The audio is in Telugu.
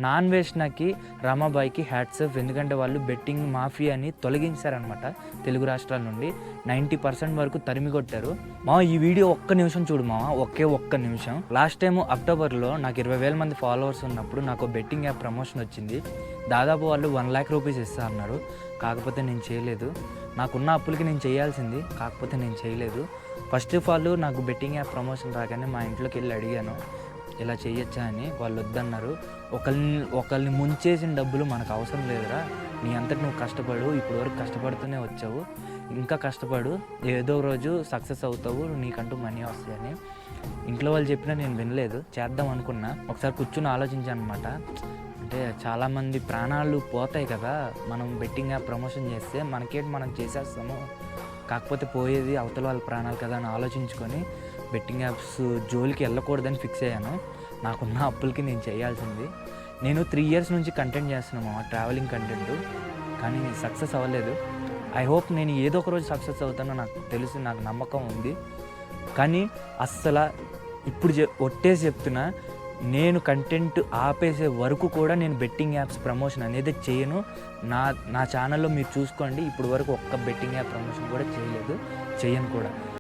నాన్ వేష్ణకి రమాబాయికి హ్యాట్స్ ఆఫ్. ఎందుకంటే వాళ్ళు బెట్టింగ్ మాఫియాని తొలగించారనమాట తెలుగు రాష్ట్రాల నుండి. 90% వరకు తరిమి కొట్టారు. ఈ వీడియో ఒక్క నిమిషం చూడు ఒక్క నిమిషం. లాస్ట్ టైం అక్టోబర్లో నాకు 20,000 మంది ఫాలోవర్స్ ఉన్నప్పుడు నాకు బెట్టింగ్ యాప్ ప్రమోషన్ వచ్చింది. దాదాపు వాళ్ళు 1 lakh రూపీస్ ఇస్తా అన్నారు. కాకపోతే నేను చేయలేదు. నాకున్న అప్పులకి నేను చేయాల్సింది, కాకపోతే నేను చేయలేదు. ఫస్ట్ ఆఫ్ ఆల్ నాకు బెట్టింగ్ యాప్ ప్రమోషన్ రాగానే మా ఇంట్లోకి వెళ్ళి అడిగాను, ఇలా చేయొచ్చా అని. వాళ్ళు వద్దన్నారు. ఒకరిని ముంచేసిన డబ్బులు మనకు అవసరం లేదురా, నీ అంతటి నువ్వు కష్టపడు, ఇప్పుడు వరకు కష్టపడుతూనే వచ్చావు, ఇంకా కష్టపడు, ఏదో రోజు సక్సెస్ అవుతావు, నీకంటూ మనీ వస్తాయని. ఇంట్లో వాళ్ళు చెప్పినా నేను వినలేదు. చేద్దాం అనుకున్నా. ఒకసారి కూర్చుని ఆలోచించాను అనమాట. అంటే చాలామంది ప్రాణాలు పోతాయి కదా మనం బెట్టింగ్ యాప్ ప్రమోషన్ చేస్తే. మనకేంటి, మనం చేసేస్తాము, కాకపోతే పోయేది అవతల వాళ్ళ ప్రాణాలు కదా అని ఆలోచించుకొని బెట్టింగ్ యాప్స్ జోలికి వెళ్ళకూడదని ఫిక్స్ అయ్యాను. నాకున్న అప్పులకి నేను చేయాల్సింది. నేను 3 years నుంచి కంటెంట్ చేస్తున్నాను, ట్రావెలింగ్ కంటెంట్, కానీ సక్సెస్ అవ్వలేదు. ఐ హోప్ నేను ఏదో ఒక రోజు సక్సెస్ అవుతానో నాకు తెలుసు, నాకు నమ్మకం ఉంది. కానీ అస్సలు ఇప్పుడు ఒట్టేసి చెప్తున్నా, నేను కంటెంట్ ఆపేసే వరకు కూడా నేను బెట్టింగ్ యాప్స్ ప్రమోషన్ అనేది చేయను. నా ఛానల్లో మీరు చూసుకోండి, ఇప్పుడు వరకు ఒక్క బెట్టింగ్ యాప్ ప్రమోషన్ కూడా చేయలేదు, చేయను కూడా.